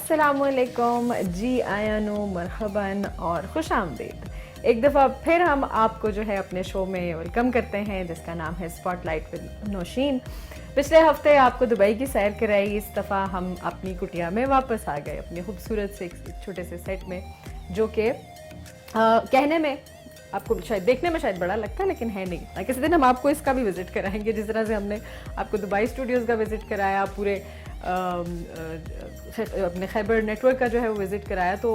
अस्सलामुअलैकुम जी, आयानो मरहबन और खुश आमदीद। एक दफ़ा फिर हम आपको जो है अपने शो में वेलकम करते हैं जिसका नाम है स्पॉटलाइट विद नौशीन। पिछले हफ्ते आपको दुबई की सैर कराई, इस दफ़ा हम अपनी कुटिया में वापस आ गए अपने खूबसूरत से एक छोटे से सेट में, जो कि कहने में आपको शायद देखने में शायद बड़ा लगता है लेकिन है नहीं। किसी दिन हम आपको इसका भी विजिट कराएंगे, जिस तरह से हमने आपको दुबई स्टूडियोज़ का विजिट कराया, पूरे अपने खैबर नेटवर्क का जो है वो विजिट कराया। तो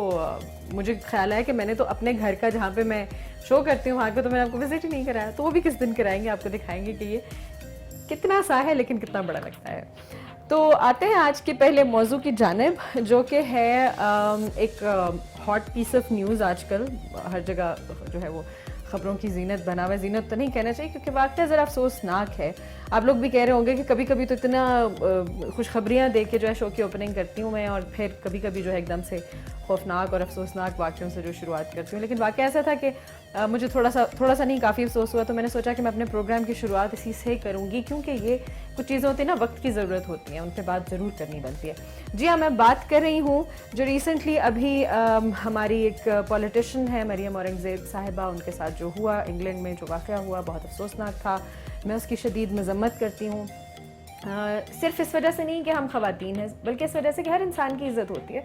मुझे ख्याल है कि मैंने तो अपने घर का, जहाँ पे मैं शो करती हूँ, वहाँ का तो मैंने आपको विजिट ही नहीं कराया। तो वो भी किस दिन कराएंगे, आपको दिखाएंगे कि ये कितना सा है लेकिन कितना बड़ा लगता है। तो आते हैं आज के पहले मौजू की जानिब, जो कि है एक हॉट पीस ऑफ न्यूज़। आजकल हर जगह जो है वो खबरों की जीनत बना हुआ है। जीनत तो नहीं कहना चाहिए क्योंकि वाकई ज़रा अफसोसनाक है। आप लोग भी कह रहे होंगे कि कभी कभी तो इतना खुशखबरियाँ दे के जो है शो की ओपनिंग करती हूँ मैं, और फिर कभी कभी जो है एकदम से खौफनाक और अफसोसनाक वाक़यों से जो शुरुआत करती हूँ। लेकिन वाकई ऐसा था कि मुझे थोड़ा सा नहीं, काफ़ी अफसोस हुआ। तो मैंने सोचा कि मैं अपने प्रोग्राम की शुरुआत इसी से करूँगी, क्योंकि ये कुछ चीज़ें होती हैं ना, वक्त की ज़रूरत होती है, उन पर बात ज़रूर करनी बनती है। जी हाँ, मैं बात कर रही हूँ जो रिसेंटली अभी हमारी एक पॉलिटिशियन है मरियम औरंगज़ेब साहिबा, उनके साथ जो हुआ इंग्लैंड में, जो वाक़या हुआ बहुत अफसोसनाक था। मैं उसकी शदीद मज़म्मत करती हूँ, सिर्फ इस वजह से नहीं कि हम ख़वातीन हैं, बल्कि इस वजह से कि हर इंसान की इज़्ज़त होती है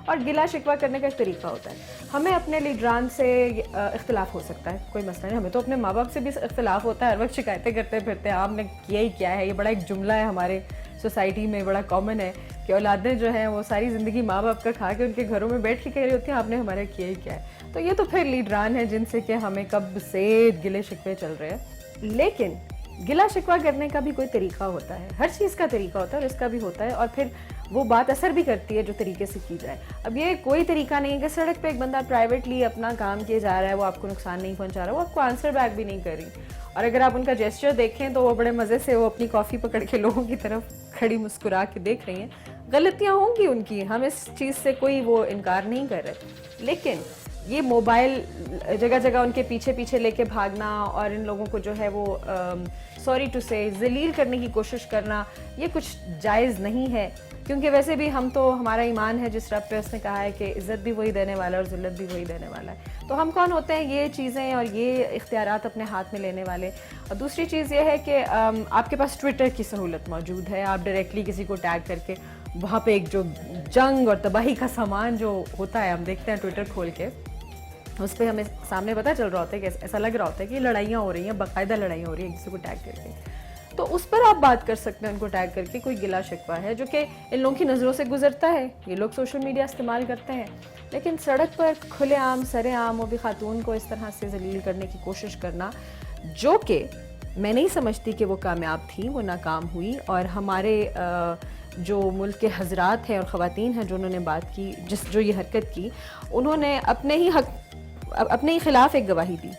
और गिला शिकवा करने का एक तरीका होता है। हमें अपने लीडरान से इख्तिलाफ़ हो सकता है, कोई मसला नहीं। हमें तो अपने माँ बाप से भी इख्तिलाफ़ होता है, हर वक्त शिकायतें करते फिरते हैं, आपने किया ही क्या है। ये बड़ा एक जुमला है हमारे सोसाइटी में, बड़ा कॉमन है कि औलादें जो हैं वो सारी ज़िंदगी माँ बाप का खा के उनके घरों में बैठ के कह रही होती हैं आपने हमारा किया ही क्या है। तो ये तो फिर लीडरान है जिनसे कि हमें कब से गिले शिकवे चल रहे हैं। लेकिन गिला शिकवा करने का भी कोई तरीका होता है, हर चीज़ का तरीका होता है और इसका भी होता है, और फिर वो बात असर भी करती है जो तरीके से की जाए। अब ये कोई तरीका नहीं है कि सड़क पे एक बंदा प्राइवेटली अपना काम किए जा रहा है, वो आपको नुकसान नहीं पहुंचा रहा, वो आपको आंसर बैक भी नहीं कर रही, और अगर आप उनका जेस्चर देखें तो वो बड़े मज़े से वो अपनी कॉफ़ी पकड़ के लोगों की तरफ खड़ी मुस्कुरा के देख रही हैं। गलतियाँ होंगी उनकी, हम इस चीज़ से कोई वो इनकार नहीं कर रहे, लेकिन ये मोबाइल जगह जगह उनके पीछे पीछे लेके भागना और इन लोगों को जो है वो सॉरी टू से जलील करने की कोशिश करना, ये कुछ जायज़ नहीं है। क्योंकि वैसे भी हम तो, हमारा ईमान है जिस रब पे उसने कहा है कि इज़्ज़त भी वही देने वाला है और ज़िल्लत भी वही देने वाला है। तो हम कौन होते हैं ये चीज़ें और ये इख्तियारात अपने हाथ में लेने वाले। और दूसरी चीज़ ये है कि आपके पास ट्विटर की सहूलत मौजूद है, आप डायरेक्टली किसी को टैग करके वहाँ पे एक जो जंग और तबाही का सामान जो होता है, हम देखते हैं ट्विटर खोल के, उस पर हमें सामने पता चल रहा होता है कि ऐसा लग रहा होता है कि लड़ाइयाँ हो रही हैं, बाकायदा लड़ाइयाँ हो रही हैं किसी को टैग करके। तो उस पर आप बात कर सकते हैं उनको टैग करके, कोई गिला शिकवा है जो कि इन लोगों की नज़रों से गुजरता है, ये लोग सोशल मीडिया इस्तेमाल करते हैं, लेकिन सड़क पर खुलेआम सरेआम वो भी खातून को इस तरह से जलील करने की कोशिश करना, जो कि मैं नहीं समझती कि वो कामयाब थी, वो नाकाम हुई। और हमारे जो मुल्क के हजरात हैं और ख़वातीन हैं जो उन्होंने बात की, जो ये हरकत की, उन्होंने अपने ही ख़िलाफ़ एक गवाही दी।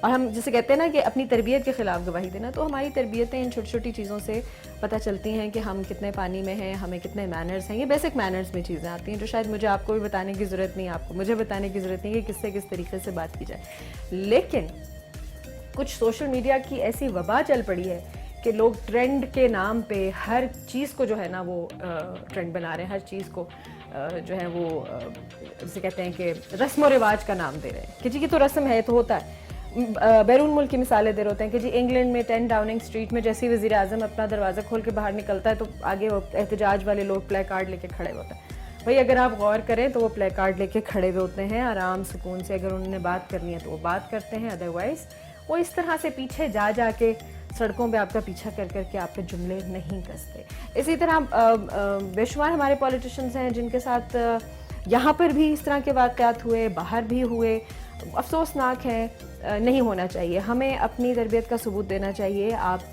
और हम जिसे कहते हैं ना कि अपनी तरबियत के ख़िलाफ़ गवाही देना, तो हमारी तरबियतें इन छोटी छोटी चीज़ों से पता चलती हैं कि हम कितने पानी में हैं, हमें कितने मैनर्स हैं। ये बेसिक मैनर्स में चीज़ें आती हैं जो शायद मुझे आपको भी बताने की ज़रूरत नहीं, आपको मुझे बताने की ज़रूरत नहीं कि किससे किस तरीके से बात की जाए। लेकिन कुछ सोशल मीडिया की ऐसी वबा चल पड़ी है कि लोग ट्रेंड के नाम पे हर चीज़ को जो है ना वो ट्रेंड बना रहे हैं, हर चीज़ को जो है वो जिसे कहते हैं कि रस्म और रिवाज का नाम दे रहे हैं कि जी ये तो रस्म है, तो होता है। बैरून मुल्क की मिसालें दे रहे होते हैं कि जी इंग्लैंड में 10 डाउनिंग स्ट्रीट में जैसे ही वज़ीर आज़म अपना दरवाज़ा खोल के बाहर निकलता है तो आगे वो एहतजाज वाले लोग प्ले कार्ड लेके खड़े होते हैं। भाई अगर आप गौर करें तो वो प्ले कार्ड लेके खड़े हुए होते हैं आराम सुकून से, अगर उन्होंने बात करनी है तो वो बात करते हैं, अदरवाइज़ वो इस तरह से पीछे जा के सड़कों पे आपका पीछा कर करके आप पे जुमले नहीं कसते। इसी तरह बेशुमार हमारे पॉलिटिशियंस हैं जिनके साथ यहाँ पर भी इस तरह के वाक़यात हुए, बाहर भी हुए, अफसोसनाक हैं, नहीं होना चाहिए। हमें अपनी तरबियत का सबूत देना चाहिए। आप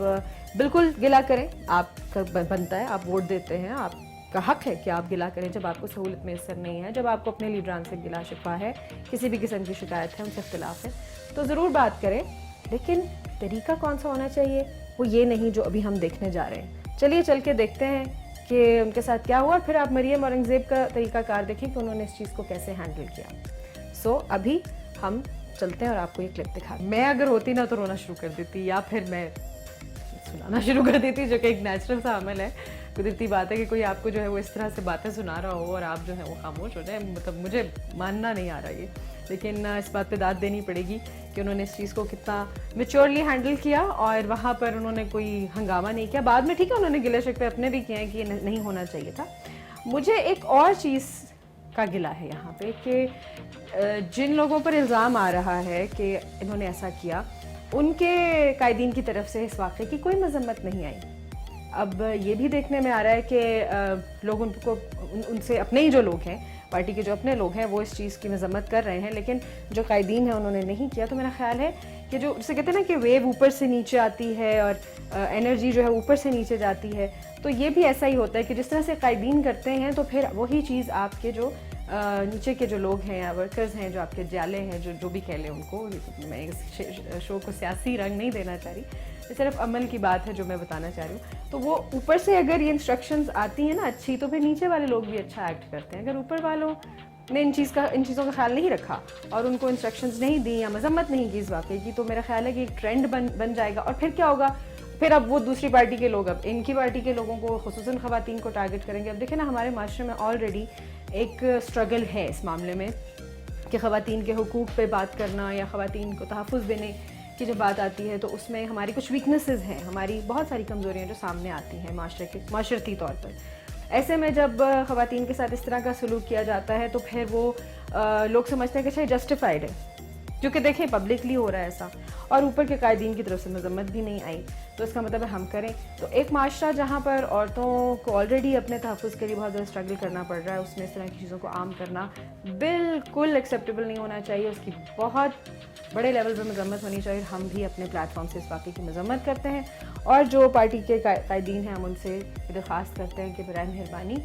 बिल्कुल गिला करें, आपका बनता है, आप वोट देते हैं, आपका हक है कि आप गिला करें जब आपको सहूलत मैसर नहीं है, जब आपको अपने लीडरान से गिला शिकवा है, किसी भी किस्म की शिकायत है, उनसे इख्तिलाफ है, तो ज़रूर बात करें। लेकिन तरीका कौन सा होना चाहिए, वो ये नहीं जो अभी हम देखने जा रहे हैं। चलिए चल के देखते हैं कि उनके साथ क्या हुआ, फिर आप मरियम औरंगज़ेब का तरीक़ाकार देखें कि उन्होंने इस चीज़ को कैसे हैंडल किया। सो अभी हम चलते हैं और आपको ये क्लिप दिखा। मैं अगर होती ना तो रोना शुरू कर देती, या फिर मैं सुनाना शुरू कर देती, जो कि एक नेचुरल सा अमल है। कुदरती बात है कि कोई आपको जो है वो इस तरह से बातें सुना रहा हो और आप जो है वो खामोश हो जाए, मतलब मुझे मानना नहीं आ रहा ये। लेकिन इस बात पे दाद देनी पड़ेगी कि उन्होंने इस चीज़ को कितना मेच्योरली हैंडल किया और वहाँ पर उन्होंने कोई हंगामा नहीं किया। बाद में ठीक है उन्होंने गिले शिकवे अपने भी किए हैं कि नहीं होना चाहिए था। मुझे एक और चीज़ का गिला है यहाँ पे कि जिन लोगों पर इल्ज़ाम आ रहा है कि इन्होंने ऐसा किया, उनके कायदीन की तरफ से इस वाक़े की कोई मजम्मत नहीं आई। अब ये भी देखने में आ रहा है कि लोग उनको उनसे अपने ही जो लोग हैं, पार्टी के जो अपने लोग हैं, वो इस चीज़ की मजम्मत कर रहे हैं, लेकिन जो कायदीन है उन्होंने नहीं किया। तो मेरा ख्याल है कि जो जैसे कहते हैं ना कि वेव ऊपर से नीचे आती है और एनर्जी जो है ऊपर से नीचे जाती है, तो ये भी ऐसा ही होता है कि जिस तरह से कायदीन करते हैं तो फिर वही चीज़ आपके जो नीचे के जो लोग हैं या वर्कर्स हैं, जो आपके जाले हैं, जो भी कह लें उनको, मैं इस शो को सियासी रंग नहीं देना चाह रही, ये सिर्फ अमल की बात है जो मैं बताना चाह रही हूँ। तो वो ऊपर से अगर ये इंस्ट्रक्शंस आती हैं ना अच्छी, तो फिर नीचे वाले लोग भी अच्छा एक्ट करते हैं। अगर ऊपर वालों ने इन चीज़ों का ख्याल नहीं रखा और उनको इंस्ट्रक्शंस नहीं दी या मजम्मत नहीं की इस वाक़े की, तो मेरा ख्याल है कि एक ट्रेंड बन जाएगा। और फिर क्या होगा, फिर अब वो दूसरी पार्टी के लोग अब इनकी पार्टी के लोगों को, खुसूसन ख़वातीन को टारगेट करेंगे। अब देखें ना, हमारे माशरे में ऑलरेडी एक स्ट्रगल है इस मामले में कि ख़वातीन के हुकूक़ पे बात करना या ख़वातीन को तहफ़्फ़ुज़ देने की जब बात आती है तो उसमें हमारी कुछ वीकनेसेस हैं, हमारी बहुत सारी कमज़ोरियाँ जो सामने आती हैं माशरती तौर पर। ऐसे में जब ख़वातीन के साथ इस तरह का सलूक किया जाता है तो फिर वो लोग समझते हैं कि शायद जस्टिफाइड है, क्योंकि देखें पब्लिकली हो रहा है ऐसा और ऊपर के कायदीन की तरफ से मजम्मत भी नहीं आई। तो इसका मतलब है हम करें तो एक माशरा जहाँ पर औरतों को ऑलरेडी अपने तहफ़्फ़ुज़ के लिए बहुत ज़्यादा स्ट्रगल करना पड़ रहा है, उसमें इस तरह की चीज़ों को आम करना बिल्कुल एक्सेप्टेबल नहीं होना चाहिए। उसकी बहुत बड़े लेवल पर मजम्मत होनी चाहिए। हम भी अपने प्लेटफॉर्म से इस वाक़े की मजम्मत करते हैं और जो पार्टी के कायदीन हैं हम उनसे दरख्वास्त करते हैं कि बराए मेहरबानी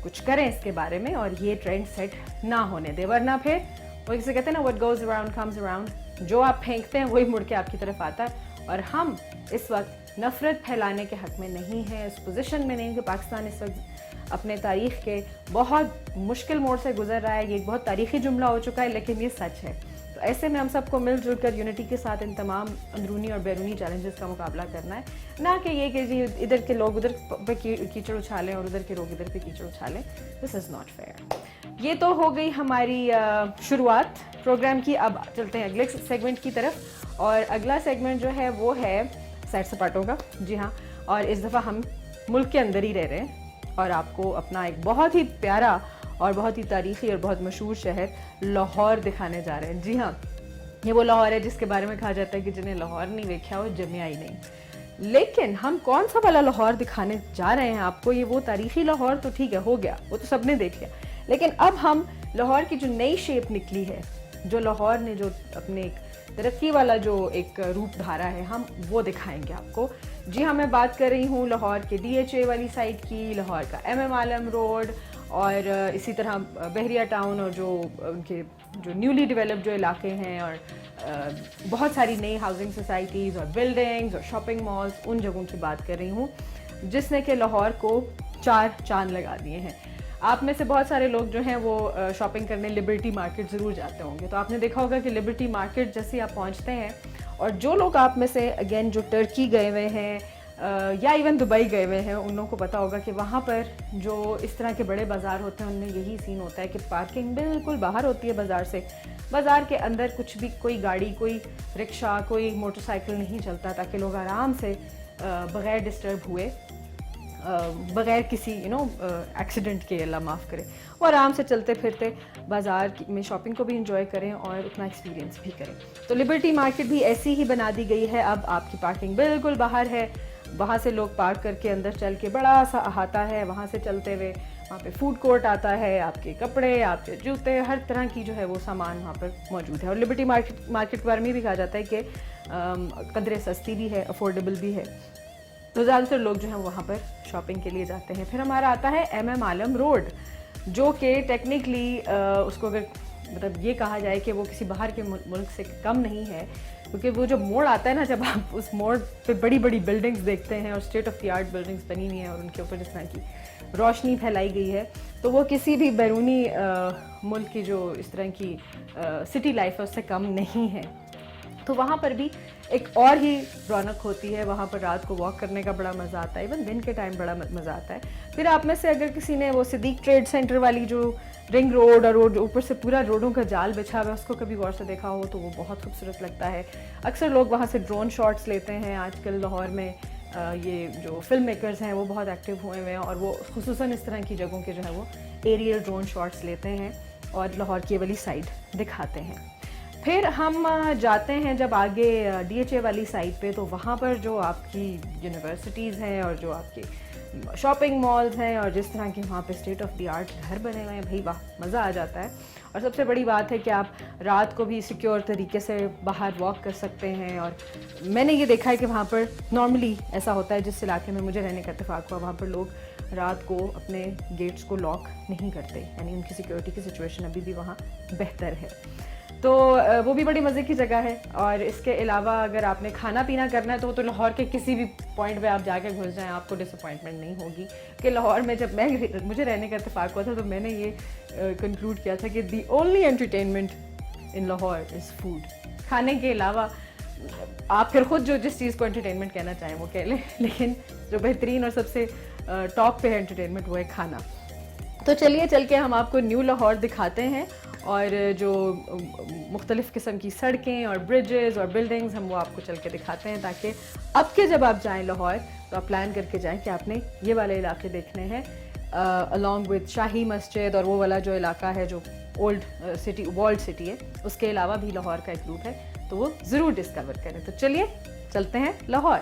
कुछ करें इसके बारे में और ये ट्रेंड सेट ना होने दे, वरना फिर वो इसे कहते हैं ना, what goes around comes around, जो आप फेंकते हैं वही मुड़ के आपकी तरफ आता है। और हम इस वक्त नफ़रत फैलाने के हक़ में नहीं हैं, इस पोजीशन में नहीं कि पाकिस्तान इस वक्त अपने तारीख़ के बहुत मुश्किल मोड़ से गुजर रहा है। ये एक बहुत तारीख़ी जुमला हो चुका है, लेकिन ये सच है। तो ऐसे में हम सबको मिलजुल कर यूनिटी के साथ इन तमाम अंदरूनी और बैरूनी चैलेंजेस का मुकाबला करना है, ना कि ये कि जी इधर के लोग उधर पे कीचड़ उछालें और उधर के लोग इधर पे कीचड़ उछालें। This is not fair. ये तो हो गई हमारी शुरुआत प्रोग्राम की। अब चलते हैं अगले सेगमेंट की तरफ और अगला सेगमेंट जो है वो है सैर सपाटों का। जी हाँ, और इस दफ़ा हम मुल्क के अंदर ही रह रहे हैं और आपको अपना एक बहुत ही प्यारा और बहुत ही तारीख़ी और बहुत मशहूर शहर लाहौर दिखाने जा रहे हैं। जी हाँ, ये वो लाहौर है जिसके बारे में कहा जाता है कि जिन्हें लाहौर नहीं देखा हो जमिया ही नहीं। लेकिन हम कौन सा वाला लाहौर दिखाने जा रहे हैं आपको? ये वो तारीख़ी लाहौर तो ठीक है, हो गया, वो तो सबने देख लिया, लेकिन अब हम लाहौर की जो नई शेप निकली है, जो लाहौर ने जो अपने एक तरक्की वाला जो एक रूप धारा है, हम वो दिखाएंगे आपको। जी हाँ, मैं बात कर रही हूँ लाहौर के DHA वाली साइड की, लाहौर का MM आलम रोड और इसी तरह बहरिया टाउन और जो उनके जो न्यूली डेवलप्ड जो इलाके हैं और बहुत सारी नई हाउसिंग सोसाइटीज़ और बिल्डिंग्स और शॉपिंग मॉल्स, उन जगहों की बात कर रही हूँ जिसने कि लाहौर को 4 चांद लगा दिए हैं। आप में से बहुत सारे लोग जो हैं वो शॉपिंग करने लिबर्टी मार्केट ज़रूर जाते होंगे, तो आपने देखा होगा कि लिबर्टी मार्केट जैसे आप पहुंचते हैं और जो लोग आप में से अगेन जो टर्की गए हुए हैं या इवन दुबई गए हुए हैं, उन लोगों को पता होगा कि वहाँ पर जो इस तरह के बड़े बाज़ार होते हैं उनमें यही सीन होता है कि पार्किंग बिल्कुल बाहर होती है बाज़ार से। बाज़ार के अंदर कुछ भी, कोई गाड़ी, कोई रिक्शा, कोई मोटरसाइकिल नहीं चलता, ताकि लोग आराम से बग़ैर डिस्टर्ब हुए, बग़ैर किसी एक्सीडेंट के, अल्लाह माफ़ करे, वो आराम से चलते फिरते बाज़ार में शॉपिंग को भी इंजॉय करें और उतना एक्सपीरियंस भी करें। तो लिबर्टी मार्केट भी ऐसी ही बना दी गई है। अब आपकी पार्किंग बिल्कुल बाहर है, वहाँ से लोग पार्क करके अंदर चल के, बड़ा सा अहाता है, वहाँ से चलते हुए वहाँ पे फूड कोर्ट आता है, आपके कपड़े, आपके जूते, हर तरह की जो है वो सामान वहाँ पर मौजूद है। और लिबर्टी मार्केट के बारे में भी कहा जाता है कि कदरे सस्ती भी है, अफोर्डेबल भी है, तो ज़्यादातर लोग जो हैं वहाँ पर शॉपिंग के लिए जाते हैं। फिर हमारा आता है MM आलम रोड, जो कि टेक्निकली उसको अगर मतलब ये कहा जाए कि वो किसी बाहर के मुल्क से कम नहीं है, क्योंकि वो जो मोड़ आता है ना, जब आप उस मोड़ पे बड़ी बड़ी बिल्डिंग्स देखते हैं और state of the art buildings बनी हुई हैं और उनके ऊपर जिस तरह की रोशनी फैलाई गई है, तो वो किसी भी बैरूनी मुल्क की जो इस तरह की सिटी लाइफ है उससे कम नहीं है। तो वहाँ पर भी एक और ही रौनक होती है। वहाँ पर रात को वॉक करने का बड़ा मज़ा आता है, इवन दिन के टाइम बड़ा मज़ा आता है। फिर आप में से अगर किसी ने वो सिद्दीक ट्रेड सेंटर वाली जो रिंग रोड और रोड ऊपर से पूरा रोडों का जाल बिछा हुआ है उसको कभी गौर से देखा हो तो वो बहुत खूबसूरत लगता है। अक्सर लोग वहाँ से ड्रोन शॉट्स लेते हैं। आजकल लाहौर में ये जो फिल्म मेकर्स हैं वो बहुत एक्टिव हुए हुए हैं और वो खुसूसन इस तरह की जगहों के जो है वो एरियल ड्रोन शॉट्स लेते हैं और लाहौर की वाली साइड दिखाते हैं। फिर हम जाते हैं जब आगे DHA वाली साइड पे, तो वहाँ पर जो आपकी यूनिवर्सिटीज़ हैं और जो आपके शॉपिंग मॉल्स हैं और जिस तरह के वहाँ पे स्टेट ऑफ द आर्ट घर बने हुए हैं, भाई वाह, मज़ा आ जाता है। और सबसे बड़ी बात है कि आप रात को भी सिक्योर तरीके से बाहर वॉक कर सकते हैं। और मैंने ये देखा है कि वहाँ पर नॉर्मली ऐसा होता है, जिस इलाके में मुझे रहने का इत्तेफाक हुआ वहाँ पर लोग रात को अपने गेट्स को लॉक नहीं करते, यानी उनकी सिक्योरिटी की सिचुएशन अभी भी वहाँ बेहतर है। तो वो भी बड़ी मज़े की जगह है। और इसके अलावा अगर आपने खाना पीना करना है तो लाहौर के किसी भी पॉइंट पे आप जाके घुस जाएं, आपको डिसअपॉइंटमेंट नहीं होगी। कि लाहौर में जब मुझे रहने का इत्तेफाक हुआ था तो मैंने ये कंक्लूड किया था कि the only entertainment in Lahore is food. खाने के अलावा आप फिर खुद जो जिस चीज़ को एंटरटेनमेंट कहना चाहें वो कह लें, लेकिन जो बेहतरीन और सबसे टॉप पे है एंटरटेनमेंट वो है खाना। तो चलिए चल के हम आपको न्यू लाहौर दिखाते हैं और जो मुख्तलिफ़ किस्म की सड़कें और ब्रिजेस और बिल्डिंग्स हम वो आपको चल के दिखाते हैं, ताकि अब के जब आप जाएं लाहौर तो आप प्लान करके जाएं कि आपने ये वाले इलाके देखने हैं अलॉन्ग विद शाही मस्जिद और वो वाला जो इलाका है जो ओल्ड सिटी वॉल्ड सिटी है, उसके अलावा भी लाहौर का एक रूट है, तो वो ज़रूर डिस्कवर करें। तो चलिए चलते हैं लाहौर।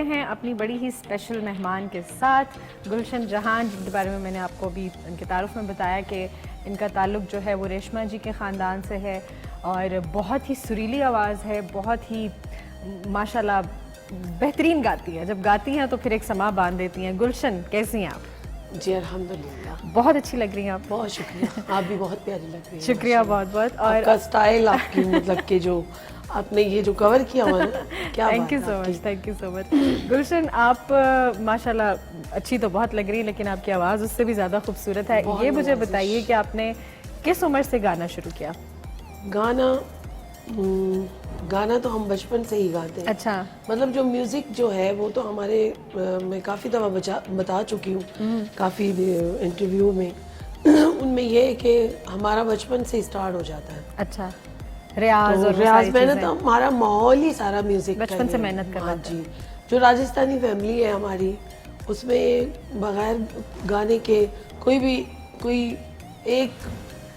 हैं अपनी बड़ी ही स्पेशल मेहमान के साथ, गुलशन जहान, जिनके बारे में मैंने आपको भी इनके तारुफ में बताया कि इनका ताल्लुक़ जो है वो रेशमा जी के ख़ानदान से है और बहुत ही सुरीली आवाज़ है, बहुत ही माशाल्लाह बेहतरीन गाती है। जब गाती हैं तो फिर एक समा बांध देती हैं। गुलशन, कैसी हैं आप? जी अल्हम्दुलिल्लाह, बहुत अच्छी लग रही हैं आप। बहुत शुक्रिया, आप भी बहुत प्यारी लग रही हैं। शुक्रिया बहुत बहुत। और आपका स्टाइल, आपकी मतलब कि जो आपने ये जो कवर किया हुआ ना, क्या thank you so much, thank you so much. Gulshan, आप माशाल्लाह अच्छी तो बहुत लग रही है, लेकिन आपकी आवाज़ उससे भी ज़्यादा खूबसूरत है। ये मुझे बताइए कि आपने किस उम्र से गाना शुरू किया? गाना तो हम बचपन से ही गाते हैं। अच्छा। मतलब जो म्यूज़िक जो है वो तो हमारे मैं काफ़ी दफ़ा बता चुकी हूँ काफ़ी इंटरव्यू में उनमें ये है कि हमारा बचपन से स्टार्ट हो जाता है। अच्छा, रियाज तो और रियाज मेहनत, तो हमारा माहौल ही सारा म्यूज़िक बचपन से मेहनत करवाता है। जी, जो राजस्थानी फैमिली है हमारी, उसमें बगैर गाने के कोई एक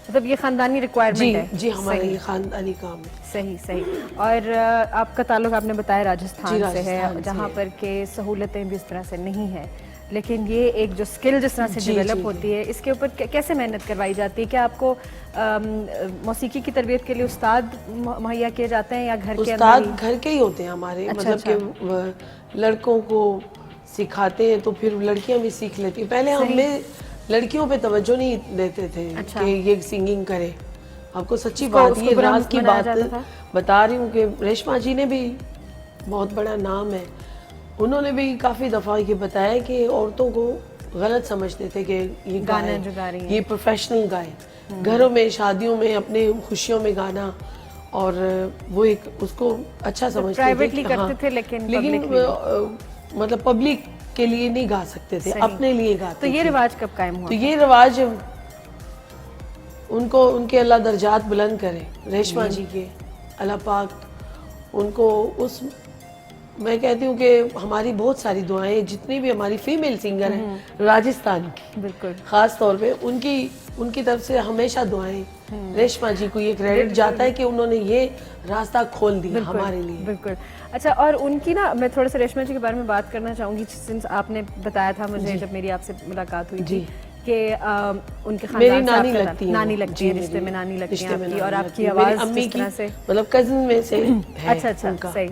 मतलब ये खानदानी रिक्वायरमेंट है। जी, हमारा ये खानदानी काम है। सही सही। और आपका ताल्लुक आपने बताया राजस्थान से है, जहाँ पर के सहूलतें भी इस तरह से नहीं है, लेकिन ये एक जो स्किल जिस तरह से डेवलप होती है, इसके ऊपर कैसे मेहनत करवाई जाती है? क्या आपको मौसीकी की तरबियत के लिए उस्ताद मुहैया किए जाते हैं या घर के उस्ताद अंदर घर के ही होते हैं हमारे? मतलब कि लड़कों को सिखाते हैं तो फिर लड़कियां भी सीख लेती हैं। पहले हमें लड़कियों पे तवज्जो नहीं देते थे कि ये सिंगिंग करे। आपको सच्ची बात, ये राज की बात बता रही हूँ कि रेशमा जी ने भी बहुत बड़ा नाम है, उन्होंने भी काफ़ी दफ़ा ये बताया कि औरतों को गलत समझते थे कि ये गाना जो गा रही है ये प्रोफेशनल गाए। घरों में, शादियों में, अपने खुशियों में गाना, और वो एक उसको अच्छा समझते थे, प्राइवेटली करते थे, लेकिन मतलब पब्लिक के लिए नहीं गा सकते थे, अपने लिए गाते। तो ये रिवाज कब कायम हुआ? तो ये रिवाज उनको, उनके अल्लाह दर्जात बुलंद करे, रेशमा जी के, अल्लाह पाक उनको उस, मैं कहती हूँ कि हमारी बहुत सारी दुआएं, जितनी भी हमारी फीमेल सिंगर हैं राजस्थान की, बिल्कुल खास तौर पे उनकी तरफ से हमेशा दुआएं रेशमा जी को ये क्रेडिट जाता है कि उन्होंने ये रास्ता खोल दिया हमारे लिए। बिल्कुल। अच्छा, और उनकी ना, मैं थोड़ा सा रेशमा जी के बारे में बात करना चाहूँगी, सिंस आपने बताया था मुझे जब मेरी आपसे मुलाकात हुई थी कि उनके खानदान मेरी नानी लगती है, नानी लगती है, रिश्ते में नानी लगती है आपकी, और आपकी आवाज़ अम्मी की से मतलब कजिन में से है। अच्छा, सही।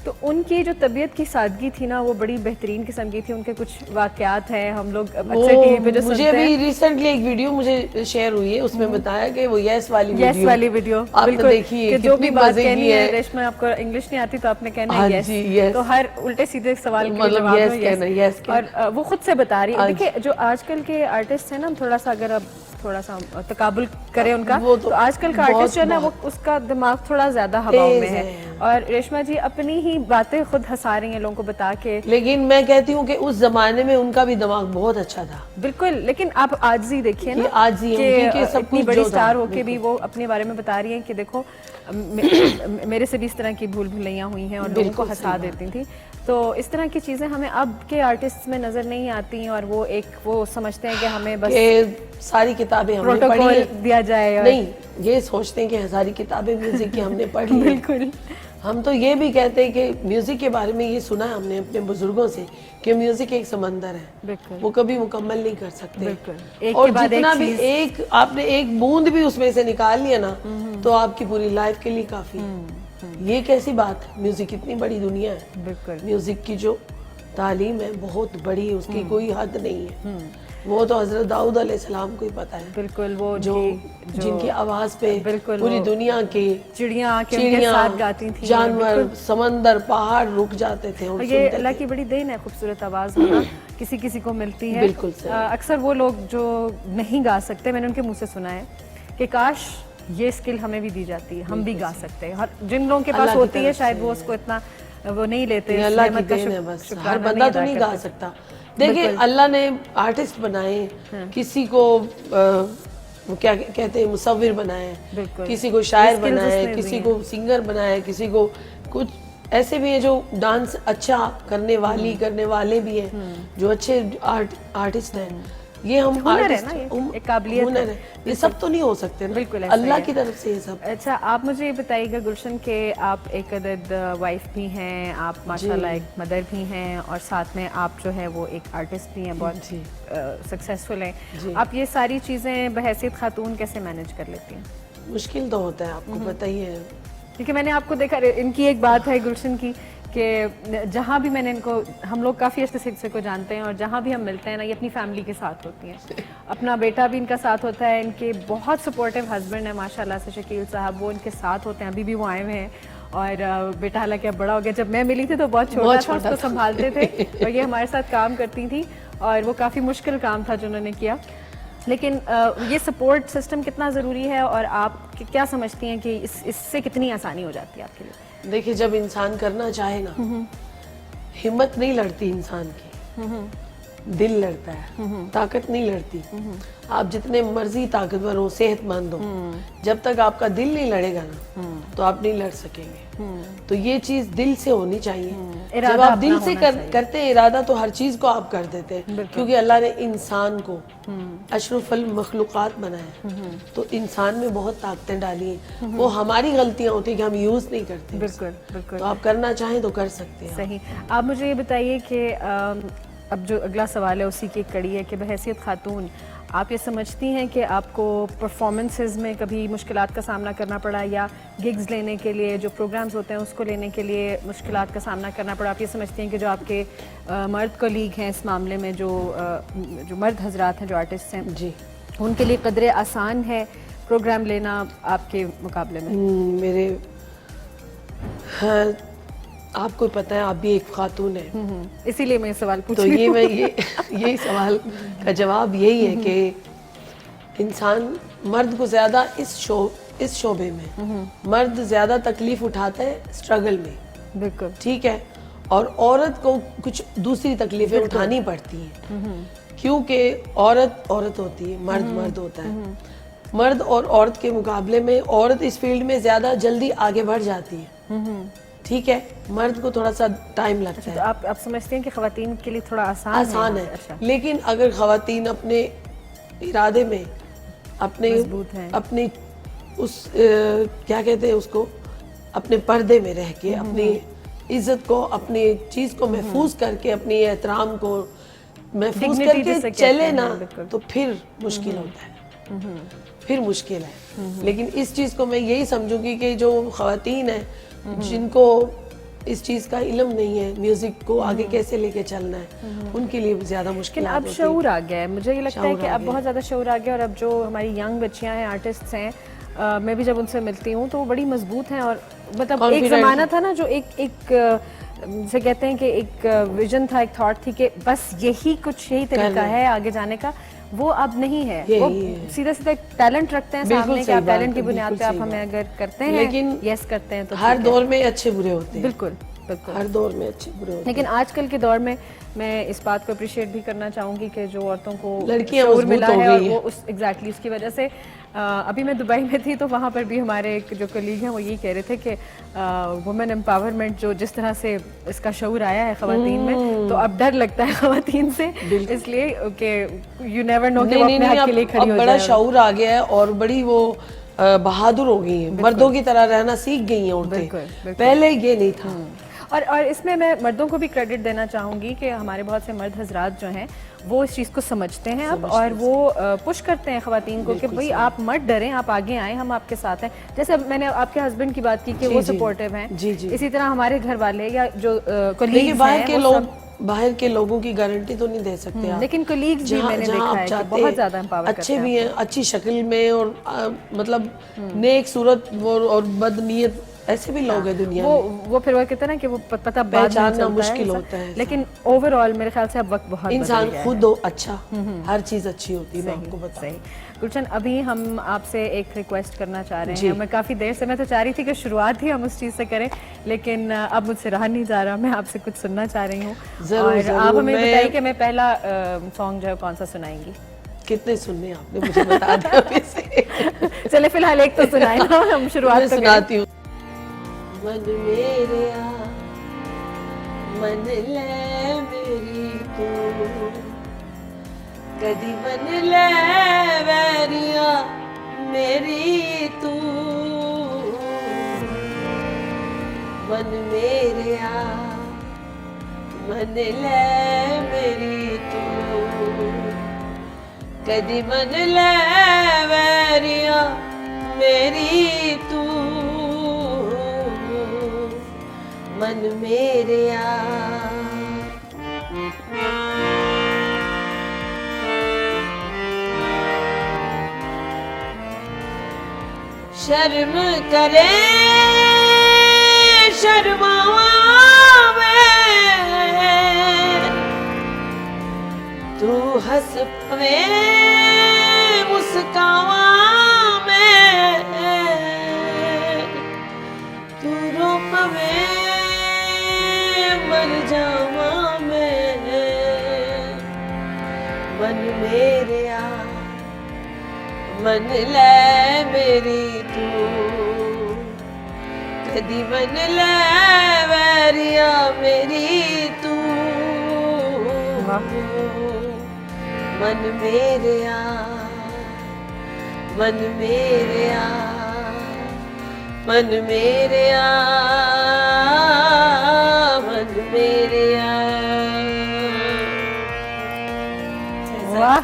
तो उनकी जो तबीयत की सादगी थी ना, वो बड़ी बेहतरीन किस्म की थी। उनके कुछ वाकयात हैं, हम लोग अक्सर टीवी पे जो सुनते हैं। मुझे भी रिसेंटली एक वीडियो मुझे शेयर हुई है, उसमें बताया कि वो यस वाली वीडियो आपने देखी है, जो भी बात कहनी है, रेशमा आपको इंग्लिश नहीं आती तो आपने कहना है यस, तो हर उल्टे सीधे सवाल के जवाब में यस, और वो खुद से बता रही है। देखिए, जो आजकल के आर्टिस्ट हैं ना, थोड़ा सा अगर आप थोड़ा सा तकाबुल करे उनका, वो तो आजकल का आर्टिस्ट जो है ना वो उसका दिमाग थोड़ा ज्यादा हवाओं में है। और रेशमा जी अपनी ही बातें खुद हंसा रही हैं लोगों को बता के, लेकिन मैं कहती हूँ कि उस जमाने में उनका भी दिमाग बहुत अच्छा था। बिल्कुल, लेकिन आप आज ही देखिए ना, आज ही कि सब इतनी कुछ बड़ी जो स्टार था, होके भी वो अपने बारे में बता रही हैं कि देखो मेरे से भी इस तरह की भूल भुलैयां हुई हैं और लोगों को हंसा देती थी। तो इस तरह की चीजें हमें अब के आर्टिस्ट में नजर नहीं आती, और वो समझते हैं कि हमें बस सारी किताबें हमने प्रोटोकॉल दिया जाए, नहीं, ये सोचते हैं कि सारी किताबें म्यूजिक की हमने पढ़ ली। बिल्कुल। हम तो ये भी कहते हैं कि म्यूजिक के बारे में ये सुना है हमने अपने बुजुर्गों से कि म्यूजिक एक समंदर है, वो कभी मुकम्मल नहीं कर सकते। और जितना भी आपने एक बूंद भी उसमें से निकाल लिया ना, तो आपकी पूरी लाइफ के लिए काफी है। ये कैसी बात है, म्यूजिक इतनी बड़ी दुनिया है, म्यूजिक की जो तालीम है बहुत बड़ी है, उसकी कोई हद नहीं है। वो तो हजरत दाऊद अलैहिस्सलाम को ही पता है। बिल्कुल, वो जिनकी आवाज पे पूरी दुनिया के चिड़ियां गाती थी, जानवर, समंदर, पहाड़ रुक जाते थे। और ये अल्लाह की बड़ी देन है, खूबसूरत आवाज होना किसी किसी को मिलती है। बिल्कुल अक्सर वो लोग जो नहीं गा सकते, मैंने उनके मुंह से सुना है कि काश ये स्किल हमें भी दी जाती है, हम भी गा सकते हैं। जिन लोगों के पास होती है शायद वो उसको इतना वो नहीं लेते। अल्लाह की देन है बस, हर बंदा तो नहीं गा सकता। देखिए अल्लाह ने आर्टिस्ट बनाए, किसी को वो क्या कहते हैं मुसव्विर बनाए, किसी को शायर बनाए, किसी को सिंगर बनाए, किसी को कुछ ऐसे भी है जो डांस अच्छा करने वाले भी हैं, जो अच्छे आर्टिस्ट हैं। ये हम हुनर है ना, एक काबिलियत हुनर है, ये सब तो नहीं हो सकते ना, बिल्कुल अल्लाह की तरफ से ये सब। अच्छा, आप मुझे ये बताइएगा गुलशन के आप एक अदद वाइफ भी हैं, आप माशाल्लाह एक मदर भी हैं, और साथ में आप जो है वो एक आर्टिस्ट भी हैं, बहुत सक्सेसफुल हैं। आप ये सारी चीज़ें बहैसियत खातून कैसे मैनेज कर लेती हैं? मुश्किल तो होता है, आपको पता ही है, क्योंकि मैंने आपको देखा, इनकी एक बात है गुलशन की कि जहाँ भी मैंने इनको, हम लोग काफ़ी अच्छे से को जानते हैं, और जहाँ भी हम मिलते हैं ना, ये अपनी फैमिली के साथ होती हैं। अपना बेटा भी इनका साथ होता है, इनके बहुत सपोर्टिव हस्बैंड है माशाल्लाह से शकील साहब, वो इनके साथ होते हैं, अभी भी वो आए हुए हैं। और बेटा हालांकि अब बड़ा हो गया, जब मैं मिली थी तो बहुत छोटा था, उसको संभालते थे, और ये हमारे साथ काम करती थी, और वो काफ़ी मुश्किल काम था जो उन्होंने किया। लेकिन ये सपोर्ट सिस्टम कितना ज़रूरी है, और आप क्या समझती हैं कि इससे कितनी आसानी हो जाती है आपके लिए? देखिए जब इंसान करना चाहे ना, हिम्मत नहीं लड़ती इंसान की, दिल लड़ता है, ताकत नहीं लड़ती। आप जितने मर्जी ताकतवर हो, सेहतमंद हो, जब तक आपका दिल नहीं लड़ेगा ना, तो आप नहीं लड़ सकेंगे। तो ये चीज दिल से होनी चाहिए। जब आप दिल से करते हैं इरादा, तो हर चीज को आप कर देते हैं, क्योंकि अल्लाह ने इंसान को अशरफुल मखलूकात बनाया, तो इंसान में बहुत ताकतें डाली हैं। वो हमारी गलतियां होती है कि हम यूज नहीं करते। बिल्कुल। तो आप करना चाहें तो कर सकते हैं। सही। आप मुझे ये बताइए कि अब जो अगला सवाल है उसी की एक कड़ी है कि बहैसियत खातून आप ये समझती हैं कि आपको परफॉर्मेंसेस में कभी मुश्किलात का सामना करना पड़ा, या गिग्स लेने के लिए जो प्रोग्राम्स होते हैं उसको लेने के लिए मुश्किलात का सामना करना पड़ा? आप ये समझती हैं कि जो आपके मर्द कोलीग हैं इस मामले में, जो मर्द हजरात हैं, जो आर्टिस्ट हैं जी, उनके लिए कदरे आसान है प्रोग्राम लेना आपके मुकाबले में? मेरे आपको पता है, आप भी एक खातून है, इसीलिए मैं सवाल पूछ तो ये मैं यही सवाल का जवाब यही है कि इंसान मर्द को ज्यादा इस शोबे में मर्द ज्यादा तकलीफ उठाता है स्ट्रगल में, बिल्कुल ठीक है, और औरत को कुछ दूसरी तकलीफें उठानी पड़ती हैं, क्योंकि औरत होती है, मर्द होता है। मर्द और औरत के मुकाबले में औरत इस फील्ड में ज्यादा जल्दी आगे बढ़ जाती है, ठीक है, मर्द को थोड़ा सा टाइम लगता है। तो आप समझते हैं कि खवातीन के लिए थोड़ा आसान है? अच्छा। लेकिन अगर खवातीन अपने इरादे में अपने उस क्या कहते हैं उसको, अपने पर्दे में रह के, अपनी इज्जत को, अपनी चीज को महफूज करके, अपनी एहतराम को महफूज करके चले ना, तो फिर मुश्किल होता है, फिर मुश्किल है। लेकिन इस चीज को मैं यही समझूंगी कि जो खवातीन है, जिनको इस चीज का इल्म नहीं है, म्यूजिक को आगे कैसे लेके चलना है, उनके लिए ज्यादा मुश्किल होती है। अब शऊर आ गया है, मुझे ये लगता है कि अब बहुत ज्यादा शऊर आ गया, और अब जो हमारी यंग बच्चियां हैं, आर्टिस्ट्स हैं, मैं भी जब उनसे मिलती हूँ तो वो बड़ी मजबूत हैं, और मतलब एक जमाना था ना जो एक से कहते हैं कि एक विजन था, एक थॉट थी कि बस यही तरीका है आगे जाने का, वो अब नहीं है। यही वो है। सीधा सीधा टैलेंट रखते हैं बिल्कुल सामने कि सही आप बात टैलेंट की है, बुनियाद पे बिल्कुल आप सही हमें बात। अगर करते हैं, लेकिन यस करते हैं तो हर ठीक है। दौर में अच्छे बुरे होते हैं। बिल्कुल बिल्कुल। हर दौर में अच्छे बुरे होते लेकिन आजकल के दौर में मैं इस बात को अप्रिशिएट भी करना चाहूँगी कि जो औरतों को लड़कियां शऊर मजबूत मिला हो है और गई वो हैं। उस एग्जैक्टली उसकी वजह से अभी मैं दुबई में थी तो वहाँ पर भी हमारे एक जो कलीग हैं वो यही कह रहे थे कि वुमेन एम्पावरमेंट जो जिस तरह से इसका शऊर आया है ख़वातीन में, तो अब डर लगता है ख़वातीन से, इसलिए कि यू नेवर नो कि वो अपने हक के लिए खड़ी हो अब बड़ा जाए। शऊर आ गया है और बड़ी वो बहादुर हो गई हैं, मर्दों की तरह रहना सीख गई हैं बिल्कुल, औरतें। बिल्कुल। पहले ये नहीं था। और इसमें मैं मर्दों को भी क्रेडिट देना चाहूँगी कि हमारे बहुत से मर्द हजरात जो हैं वो इस चीज़ को समझते हैं अब, और वो पुश करते हैं ख़वातीन को कि भाई आप मत डरें, आप आगे आएँ, हम आपके साथ हैं। जैसे अब मैंने आपके हस्बैंड की बात की कि वो सपोर्टिव हैं, जी जी। इसी तरह हमारे घर वाले या जो देखिए कलीग्स हैं, बाहर के लोगों की गारंटी तो नहीं दे सकते आप, लेकिन कलीग्स भी मैंने देखा है कि बहुत ज़्यादा एम्पावर करते अच्छे भी हैं, अच्छी शक्ल में और मतलब नेक सूरत और बदनीयत ऐसे भी लोग हैं दुनिया में। वो फिर वो कहते हैं ना कि वो पता बाद में पहचानना चलता मुश्किल है, होता है। लेकिन ओवरऑल मेरे ख्याल से अब वक्त बहुत इंसान बदल गया खुद हो अच्छा, हर चीज अच्छी होती है, मैं आपको बताऊं। सही। गुलशन, अभी हम आपसे एक रिक्वेस्ट करना चाह रहे हैं। मैं काफ़ी देर से, मैं तो चाह रही थी कि शुरुआत ही हम उस चीज़ से करें, लेकिन अब मुझसे रहा नहीं जा रहा, मैं आपसे कुछ सुनना चाह रही हूँ। और आप हमें बताइए कि मैं पहला सॉन्ग जो है कौन सा सुनाएंगी। कितने सुनने आपने मुझे बता दिया अभी से। चले फिलहाल एक तो सुनाए ना, हम शुरुआत तो सुनाती हूँ। मन मेरे मन ले मेरी तू, कदी मन ले वैरिया मेरी तू, मन मेरे मन ले मेरी तू, कदी मन ले वैरिया मेरी तू, मन मेरे शर्म करे शर्मावा मैं, तू हंस पवे मुस्कावा मैं, तू रो पवे मर जावा मैं, मन मेरे मन ले मेरी तू, कदी मन ले वैरिया मेरी तू, मन मेरे मन मेरे मन मेरे मन मेरे। वाह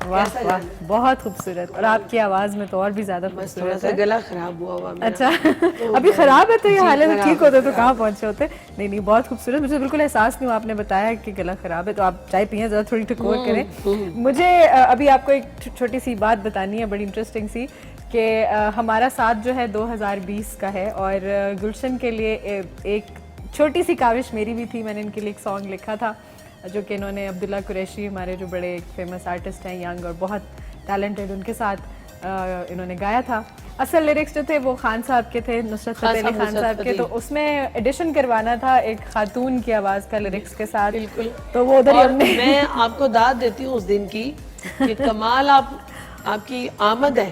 वाह वाह, बहुत खूबसूरत। और आपकी आवाज में तो और भी ज्यादा खूबसूरत है। गला खराब हुआ मेरा। अच्छा तो अभी खराब है तो ये हालत ठीक होते तो कहाँ पहुंचे होते। नहीं बहुत खूबसूरत, मुझे बिल्कुल एहसास नहीं हुआ आपने बताया कि गला खराब है, तो आप चाय पिए जरा, थोड़ी टकोर करें। मुझे अभी आपको एक छोटी सी बात बतानी है, बड़ी इंटरेस्टिंग सी, कि हमारा साथ जो है 2020 का है, और गुलशन के लिए एक छोटी सी काविश मेरी भी थी। मैंने इनके लिए एक सॉन्ग लिखा था जो कि इन्होंने अब्दुल्ला कुरैशी, हमारे जो बड़े फेमस आर्टिस्ट हैं, यंग और बहुत टैलेंटेड, उनके साथ इन्होंने गाया था। असल लिरिक्स जो थे वो खान साहब के थे, नुसरत फतेह अली खान साहब के, तो उसमें एडिशन करवाना था एक खातून की आवाज़ का लिरिक्स के साथ। बिल्कुल। तो वो उधर ही हमने मैं आपको दाद देती हूँ उस दिन की कि कमाल आपकी आमद है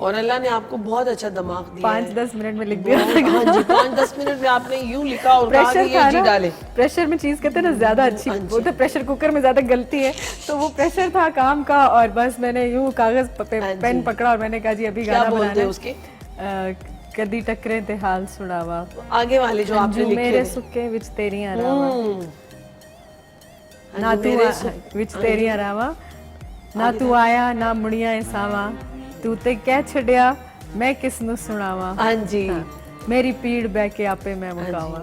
और अल्लाह ने आपको बहुत अच्छा दिमाग दिया। 5-10 मिनट में लिख दिया। हाँ जी, 5-10 मिनट में आपने यूं लिखा और कहा कि ये जी डाले। प्रेशर में चीज कहते हैं ना ज्यादा अच्छी, वो तो प्रेशर कुकर में ज्यादा गलती है, तो वो प्रेशर था काम का, और बस मैंने यूं कागज पेन पकड़ा और मैंने कहा जी अभी गाना बनाना है। उसके कदी टकरे ते हाल सुनावा, आगे वाले जो आपने लिखे मेरे सुक्के विच तेरियां रावा, ना तू विच तेरियां रावा, ना तू आया ना मुड़िया सावा, तू ते कह छड़िया मैं किस नु सुनावा। हाँ जी। मेरी पीड़ बह के आपे मैं मुकावा।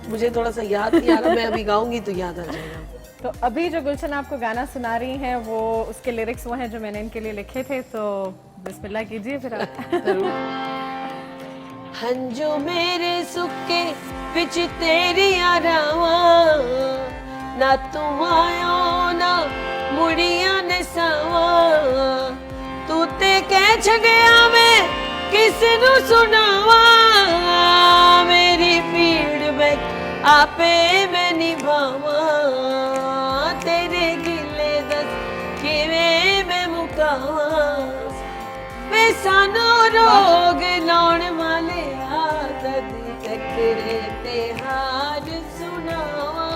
मुझे थोड़ा सा याद नहीं आ रहा, मैं अभी गाऊंगी तो याद आ जाएगा। तो अभी जो गुलशन आपको गाना सुना रही हैं वो उसके लिरिक्स वो हैं जो मैंने इनके लिए लिखे थे, तो बिस्मिल्लाह कीजिए फिर आप। हंजो मेरे सुके विच तेरी रावा, ना तू आयो ना मुड़िया ने सवा, छड़िया मैं किस नू सुनावा, मेरी पीड़ मैं आपे मैं निभावा, तेरे गिले दस किवें मैं मुकावा, वे सानू रोग लाउण वाले कदी टकरे ते हाल सुनावा,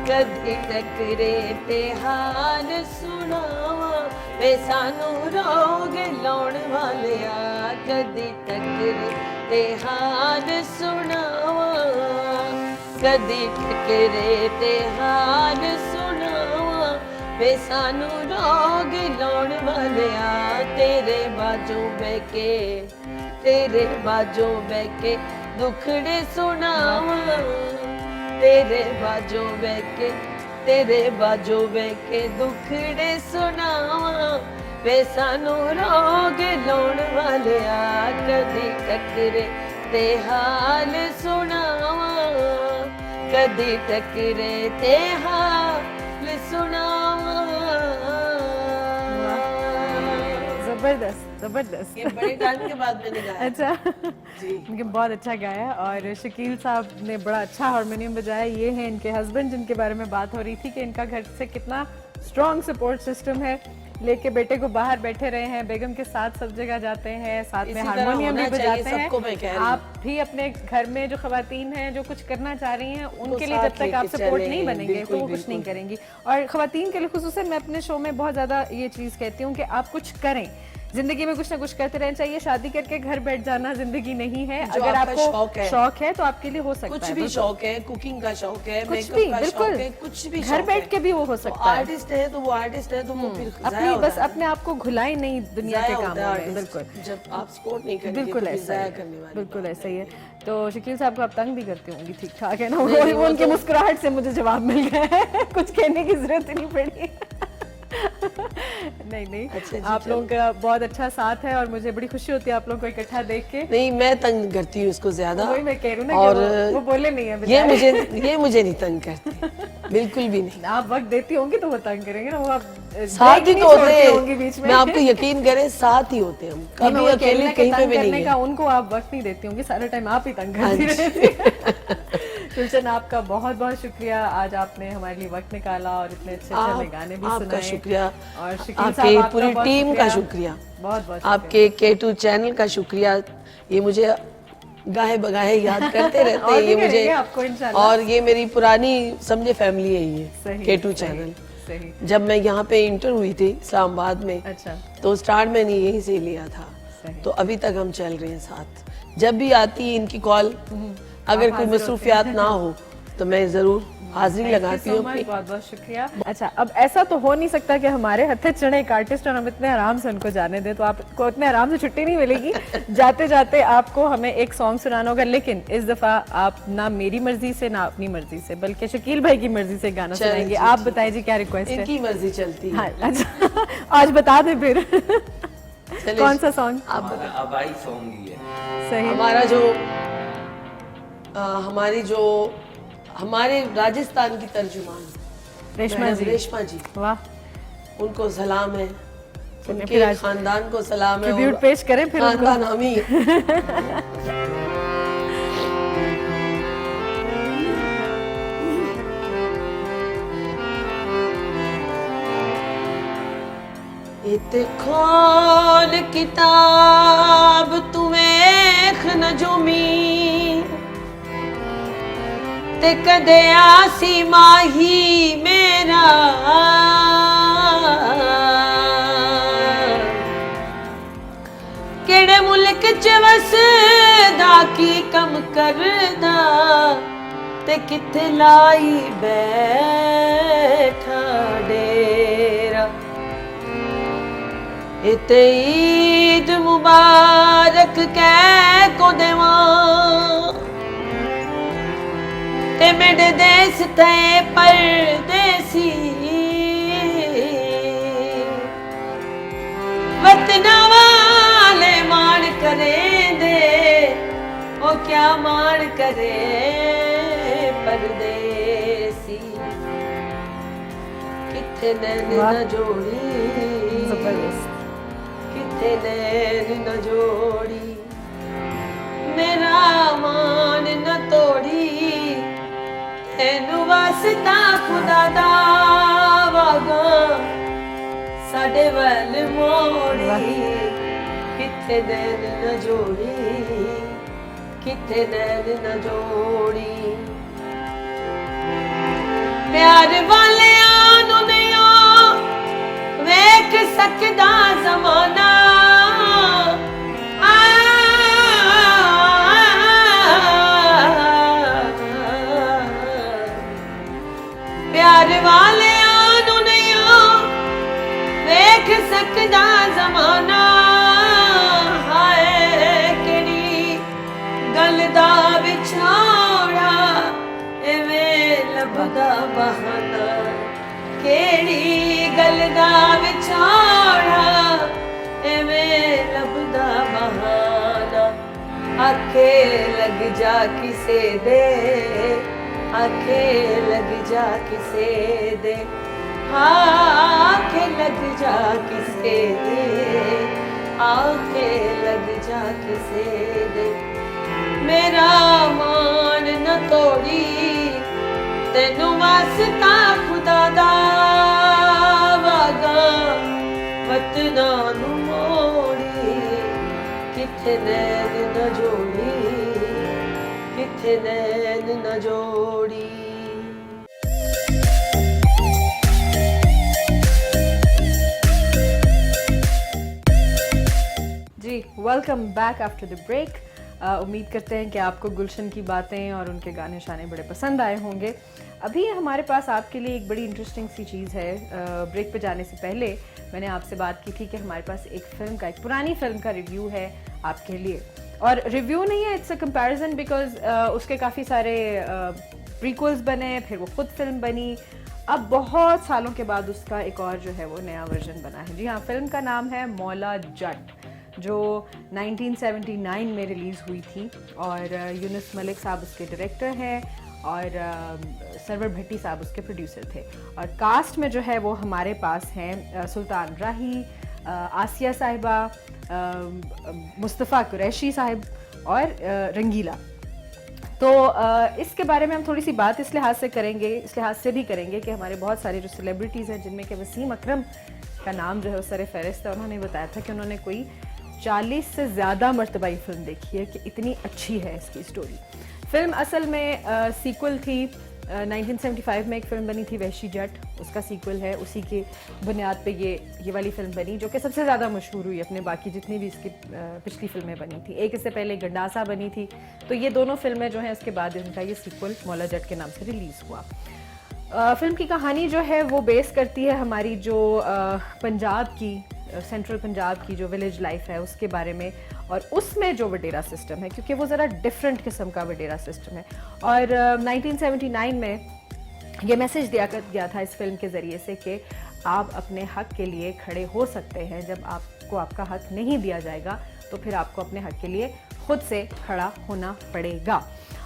कदी टकरे ते हाल सुनावा, वे सानू रोग लाउण वाले कदी टकरे ते हाल सुनावा, कदी टकरे ते हाल सुनावा, वे सानू रोग लाउण वाले तेरे बाजू बैके, तेरे बाजू बैके दुखड़े सुनावा, तेरे बाजू बैके, तेरे बाजू बैके दुखड़े सुनावा, वे सानू रोग लाउण वाले कदी टकरे ते हाल सुनावा, कदी टकरे ते हाल सुनावा। जबरदस्त जबरदस्त। ये बड़े टाइम के बाद मैंने गाया। अच्छा जी। इनके बहुत अच्छा गाया और शकील साहब ने बड़ा अच्छा हारमोनियम बजाया। ये हैं इनके हस्बैंड जिनके बारे में बात हो रही थी कि इनका घर से कितना स्ट्रॉन्ग सपोर्ट सिस्टम है, लेके बेटे को बाहर बैठे रहे हैं, बेगम के साथ सब जगह जाते हैं, साथ में हारमोनियम भी बजाते हैं। आप भी अपने घर में जो खवातीन हैं जो कुछ करना चाह रही हैं उनके लिए जब तक आप सपोर्ट नहीं बनेंगे तो वो कुछ नहीं करेंगी। और खवातीन के लिए खुसूसन मैं अपने शो में बहुत ज्यादा ये चीज कहती हूँ कि आप कुछ करें, जिंदगी में कुछ ना कुछ करते रहना चाहिए। शादी करके घर बैठ जाना जिंदगी नहीं है। अगर आपको शौक है तो आपके लिए हो सकता है, कुछ भी शौक है, कुकिंग का शौक है, कुछ भी, बिल्कुल कुछ भी घर बैठ के भी वो हो सकता है। आर्टिस्ट है तो वो आर्टिस्ट है तो वो फिर अपनी बस अपने आप को घुलाई नहीं दुनिया के कामों में। बिल्कुल जब आप सपोर्ट नहीं करेंगे बिल्कुल तो ऐसा है, करने वाले बिल्कुल ऐसा ही है। तो शकील साहब को आप तंग भी करती होंगी, ठीक ठाक है ना? वो उनके मुस्कुराहट से मुझे जवाब मिल गया है, कुछ कहने की जरूरत ही नहीं पड़ी। नहीं नहीं, अच्छा आप लोगों का बहुत अच्छा साथ है और मुझे बड़ी खुशी होती है आप लोगों को इकट्ठा देख के। नहीं, मैं तंग करती हूँ इसको ज्यादा। वही मैं कह रही हूँ ना और कि वो बोले नहीं है, ये मुझे नहीं तंग करती, बिल्कुल भी नहीं। आप वक्त देती होंगी तो वो तंग करेंगे ना, वो आप साथ ही तो होते होंगी बीच में। मैं आपको यकीन करें, साथ ही होते हम, कभी अकेले कहीं पे भी नहीं है। उनको आप वक्त नहीं देती होंगी, सारा टाइम आप ही तंग करती रहती। गुलशन, आपका बहुत बहुत शुक्रिया, आज आपने हमारे लिए वक्त निकाला और इतने अच्छे अच्छे गाने भी सुनाए। आपका शुक्रिया, और आपके पूरी टीम का शुक्रिया, बहुत बहुत आपके K2 चैनल का शुक्रिया। ये मुझे गाहे बगाहे याद करते रहते हैं, ये मुझे आपको इंशाल्लाह। और ये मेरी पुरानी समझे फैमिली है ये K2 चैनल। जब मैं यहाँ पे इंटर हुई थी इस्लामाबाद में, अच्छा, तो स्टार्ट मैंने यहीं से लिया था, तो अभी तक हम चल रहे हैं साथ। जब भी आती है इनकी कॉल, अगर कोई मसरूफियात ना हो तो मैं जरूर हाजिरी लगाती हूँ। बहुत बहुत शुक्रिया। अच्छा, अब ऐसा तो हो नहीं सकता कि हमारे हथे चढ़े एक आर्टिस्ट और हम इतने आराम से उनको जाने दें, तो आपको इतने आराम से छुट्टी नहीं मिलेगी। जाते जाते आपको हमें एक सॉन्ग सुनाना होगा, लेकिन इस दफा आप ना मेरी मर्जी से ना अपनी मर्जी से, बल्कि शकील भाई की मर्जी से गाना सुनाएंगे। आप बताइए जी क्या रिक्वेस्ट है? इनकी मर्जी चलती है। हाँ, अच्छा आज बता दे फिर कौन सा सॉन्ग? अबाई सॉन्ग ही है। सही। हमारा जो हमारे राजस्थान की तर्जुमान रेशमा जी, वाह, उनको सलाम है, उनके खानदान को सलाम है। ट्रिब्यूट पेश करें फिर खानदान हम ही इते खोल किताब तुम्हें नजुमी ते कदे आसी माही मेरा, केड़े मुल्क च वसदा की कम करदा ते किथे लाई बैठा डेरा। इते ईद मुबारक कह को देवा ते मेरे देश ते परदेसी, वतना वाले मान करे दे ओ क्या मान करे परदेसी, किथे नैन न जोड़ी किथे नैन न जोड़ी मेरा मान न तोड़ी तेनू वास्ता खुदा दा वागा साडे वल मोड़ी किथे नैन न जोड़ी किथे नैन न जोड़ी प्यार वाले आनू नहीं वेख सकदा ज़माना प्यार वाले आनू नहीं वेख सकदा ज़माना हाय केड़ी गल दा विछोड़ा एवें लभदा बहाना केड़ी गल दा विछोड़ा एवें लभदा बहाना आखे लग जा किसे दे आखे लग जा किसे दे आखे लग जा किसे दे आखे लग जा किसे दे मेरा मान न तोड़ी तेनू वास्ता खुदा दा वागा वतना नू मोड़ी किथे नैन न जोड़ी किथे नैन न जोड़ी जी welcome back after the break. उम्मीद करते हैं कि आपको गुलशन की बातें और उनके गाने शाने बड़े पसंद आए होंगे। अभी हमारे पास आपके लिए एक बड़ी इंटरेस्टिंग सी चीज़ है। ब्रेक पे जाने से पहले मैंने आपसे बात की थी कि हमारे पास एक फ़िल्म का, एक पुरानी फ़िल्म का रिव्यू है आपके लिए। और रिव्यू नहीं है, इट्स अ कंपैरिजन बिकॉज उसके काफ़ी सारे प्रीक्वल्स बने, फिर वो खुद फिल्म बनी। अब बहुत सालों के बाद उसका एक और जो है वो नया वर्जन बना है। जी हाँ, फिल्म का नाम है मौला जट, जो 1979 में रिलीज़ हुई थी और यूनुस मलिक साहब उसके डायरेक्टर हैं और सरवर भट्टी साहब उसके प्रोड्यूसर थे। और कास्ट में जो है वो हमारे पास हैं सुल्तान राही, आसिया साहिबा, मुस्तफ़ा कुरैशी साहिब और रंगीला। तो इसके बारे में हम थोड़ी सी बात इस लिहाज से करेंगे, इस लिहाज से भी करेंगे कि हमारे बहुत सारे जो सेलिब्रिटीज़ हैं जिनमें कि वसीम अकरम का नाम जो है वो सर फहरिस्त है। उन्होंने बताया था कि उन्होंने कोई 40 से ज़्यादा मरतबा ये फिल्म देखी है कि इतनी अच्छी है इसकी स्टोरी। फिल्म असल में सीक्वल थी। 1975 में एक फ़िल्म बनी थी वहशी जट, उसका सीक्वल है। उसी की बुनियाद पे ये वाली फ़िल्म बनी जो कि सबसे ज़्यादा मशहूर हुई अपने बाकी जितनी भी इसकी पिछली फ़िल्में बनी थी। एक इससे पहले गंडासा बनी थी। तो ये दोनों फिल्में जो हैं उसके बाद इनका ये सीक्वल मौला जट के नाम से रिलीज़ हुआ। फिल्म की कहानी जो है वो बेस करती है हमारी जो पंजाब की, सेंट्रल पंजाब की जो विलेज लाइफ है उसके बारे में, और उसमें जो वडेरा सिस्टम है, क्योंकि वो ज़रा डिफरेंट किस्म का वडेरा सिस्टम है। और 1979 में ये मैसेज दिया गया था इस फिल्म के ज़रिए से कि आप अपने हक़ के लिए खड़े हो सकते हैं। जब आपको आपका हक़ नहीं दिया जाएगा तो फिर आपको अपने हक़ के लिए खुद से खड़ा होना पड़ेगा।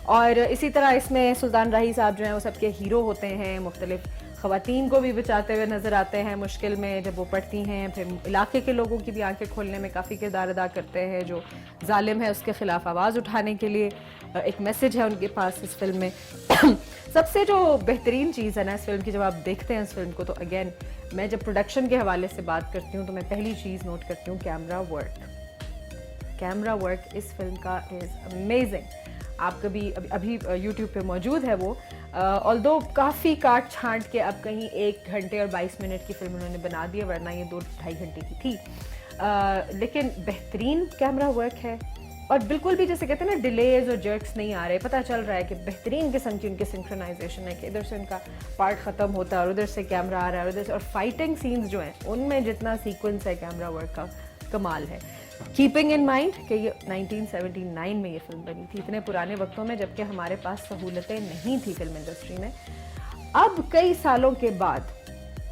और इसी तरह इसमें सुल्तान राही साहब जो हैं वो सबके हीरो होते हैं, मुख्तलिफ ख़वातीन को भी बचाते हुए नज़र आते हैं मुश्किल में जब वो पढ़ती हैं। फिर इलाके के लोगों की भी आंखें खोलने में काफ़ी किरदार अदा करते हैं। जो जालिम है उसके ख़िलाफ़ आवाज़ उठाने के लिए एक मैसेज है उनके पास इस फिल्म में। सबसे जो बेहतरीन चीज़ है ना इस फिल्म की, जब आप देखते हैं इस फिल्म को, तो अगेन मैं जब प्रोडक्शन के हवाले से बात करती हूँ तो मैं पहली चीज़ नोट करती हूँ कैमरा वर्क। कैमरा वर्क इस फिल्म का इज़ अमेजिंग। आप कभी अभी यूट्यूब पे मौजूद है वो, ऑल्दो काफ़ी काट छांट के अब कहीं 1 घंटे और 22 मिनट की फिल्म उन्होंने बना दी है, वरना ये 2-2.5 घंटे की थी। लेकिन बेहतरीन कैमरा वर्क है और बिल्कुल भी जैसे कहते हैं ना डिलेज और जर्क्स नहीं आ रहे। पता चल रहा है कि बेहतरीन किस्म की उनके सिंक्रोनाइजेशन है कि इधर से उनका पार्ट ख़त्म होता है और उधर से कैमरा आ रहा है, उधर से। और फाइटिंग सीन्स जो हैं उनमें जितना सीक्वेंस है कैमरा वर्क का, कमाल है। कीपिंग इन माइंड कि ये 1979 में ये फिल्म बनी थी, इतने पुराने वक्तों में, जबकि हमारे पास सहूलतें नहीं थी फिल्म इंडस्ट्री में। अब कई सालों के बाद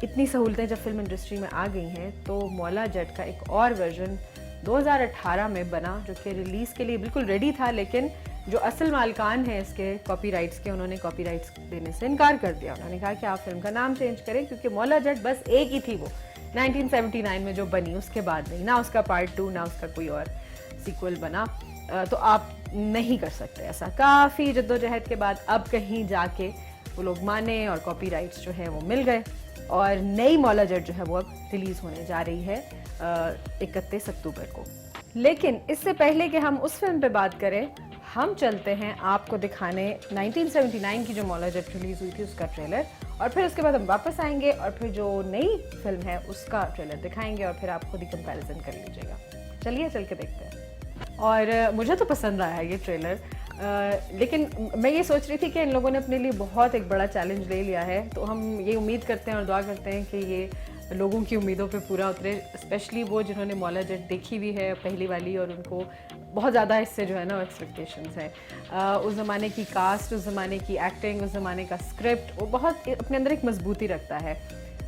इतनी सहूलतें जब फिल्म इंडस्ट्री में आ गई हैं, तो मौला जट का एक और वर्जन 2018 में बना जो कि रिलीज़ के लिए बिल्कुल रेडी था, लेकिन जो असल मालिकान हैं इसके कॉपीराइट्स के, उन्होंने कॉपीराइट्स देने से इनकार कर दिया। उन्होंने कहा कि आप फिल्म का नाम चेंज करें, क्योंकि मौला जट बस एक ही थी वो, 1979 में जो बनी उसके बाद नहीं, ना उसका पार्ट 2 ना उसका कोई और सीक्वल बना, तो आप नहीं कर सकते ऐसा। काफ़ी जद्दोजहद के बाद अब कहीं जाके वो लोग माने और कॉपीराइट्स जो है वो मिल गए और नई मौला जट जो है वो अब रिलीज़ होने जा रही है 31 अक्टूबर को। लेकिन इससे पहले कि हम उस फिल्म पे बात करें, हम चलते हैं आपको दिखाने 1979 की जो मौला जट रिलीज़ हुई थी उसका ट्रेलर, और फिर उसके बाद हम वापस आएंगे और फिर जो नई फिल्म है उसका ट्रेलर दिखाएंगे और फिर आप खुद ही कंपैरिजन कर लीजिएगा। चलिए चल के देखते हैं। और मुझे तो पसंद आया ये ट्रेलर, लेकिन मैं ये सोच रही थी कि इन लोगों ने अपने लिए बहुत एक बड़ा चैलेंज ले लिया है, तो हम ये उम्मीद करते हैं और दुआ करते हैं कि ये लोगों की उम्मीदों पे पूरा उतरे, स्पेशली वो जिन्होंने मौला जट देखी हुई है पहली वाली और उनको बहुत ज़्यादा इससे जो है ना एक्सपेक्टेशंस है। उस ज़माने की कास्ट, उस ज़माने की एक्टिंग, उस ज़माने का स्क्रिप्ट वो बहुत अपने अंदर एक मजबूती रखता है।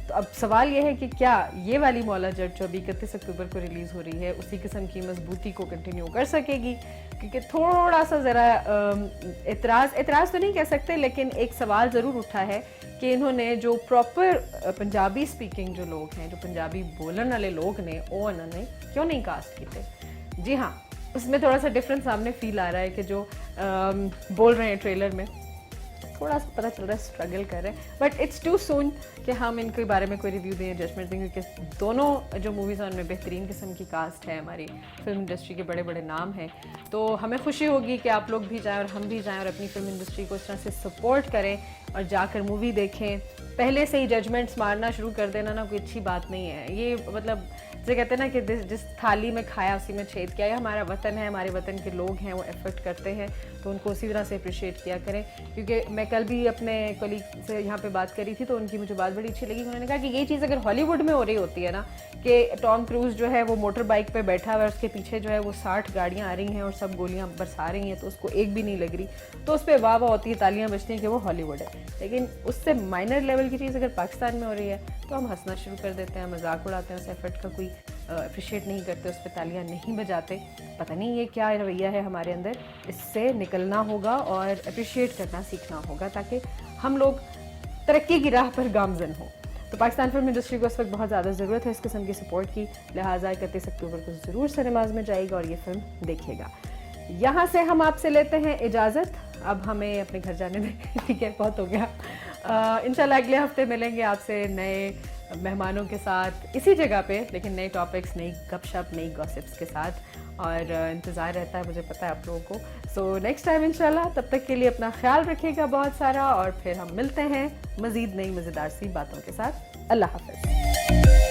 तो अब सवाल ये है कि क्या ये वाली मौला जट जो अभी 31 अक्टूबर को रिलीज़ हो रही है उसी किस्म की मजबूती को कंटिन्यू कर सकेगी, क्योंकि थोड़ा सा ज़रा एतराज़ तो नहीं कह सकते, लेकिन एक सवाल ज़रूर उठा है कि इन्होंने जो प्रॉपर पंजाबी स्पीकिंग जो लोग हैं, जो पंजाबी बोलने वाले लोग ने, वो इन्होंने क्यों नहीं कास्ट किए। जी हाँ, उसमें थोड़ा सा डिफरेंस सामने फील आ रहा है कि जो बोल रहे हैं ट्रेलर में, थोड़ा सा पता चल रहा है स्ट्रगल कर रहे हैं, बट इट्स टू सून कि हम इनके बारे में कोई रिव्यू दें, जजमेंट दें, क्योंकि दोनों जो मूवीज़ हैं उनमें बेहतरीन किस्म की कास्ट है, हमारी फिल्म इंडस्ट्री के बड़े बड़े नाम हैं। तो हमें खुशी होगी कि आप लोग भी जाएं और हम भी जाएं और अपनी फिल्म इंडस्ट्री को इस तरह से सपोर्ट करें और जाकर मूवी देखें। पहले से ही जजमेंट्स मारना शुरू कर देना ना कोई अच्छी बात नहीं है। ये मतलब जैसे कहते हैं ना कि जिस थाली में खाया उसी में छेद किया। ये हमारा वतन है, हमारे वतन के लोग हैं, वो एफर्ट करते हैं, तो उनको उसी तरह से अप्रिशिएट किया करें। क्योंकि मैं कल भी अपने कलीग से यहाँ पे बात करी थी, तो उनकी मुझे बात बड़ी अच्छी लगी। उन्होंने कहा कि ये चीज़ अगर हॉलीवुड में हो रही होती है ना, कि टॉम क्रूज जो है वो मोटर बाइक पर बैठा हुआ है, उसके पीछे जो है वो 60 गाड़ियाँ आ रही हैं और सब गोलियाँ बरसा रही हैं, तो उसको एक भी नहीं लग रही, तो उस पर वाह वाह होती है, तालियाँ बजती हैं कि वो हॉलीवुड है। लेकिन उससे माइनर लेवल की चीज़ अगर पाकिस्तान में हो रही है तो हम हंसना शुरू कर देते हैं, मजाक उड़ाते हैं, उस एफर्ट का कोई अप्रिशिएट नहीं करते, उस पर तालियां नहीं बजाते। पता नहीं ये क्या रवैया है हमारे अंदर, इससे निकलना होगा और अप्रिशिएट करना सीखना होगा ताकि हम लोग तरक्की की राह पर गामजन हों। तो पाकिस्तान फिल्म इंडस्ट्री को इस वक्त बहुत ज़्यादा ज़रूरत है इस किस्म की सपोर्ट की, लिहाजा 31 अक्टूबर को ज़रूर सिनेमाज में जाएगा और ये फिल्म देखिएगा। यहाँ से हम आपसे लेते हैं इजाज़त, अब हमें अपने घर जाने दें, ठीक है, बहुत हो गया। इंशाल्लाह अगले हफ्ते मिलेंगे आपसे नए मेहमानों के साथ इसी जगह पे, लेकिन नए टॉपिक्स, नई गपशप, नई गॉसिप्स के साथ, और इंतज़ार रहता है मुझे पता है आप लोगों को। सो नेक्स्ट टाइम इंशाल्लाह, तब तक के लिए अपना ख्याल रखिएगा बहुत सारा, और फिर हम मिलते हैं मज़ीद नई मज़ेदार सी बातों के साथ। अल्लाह हाफ़िज़।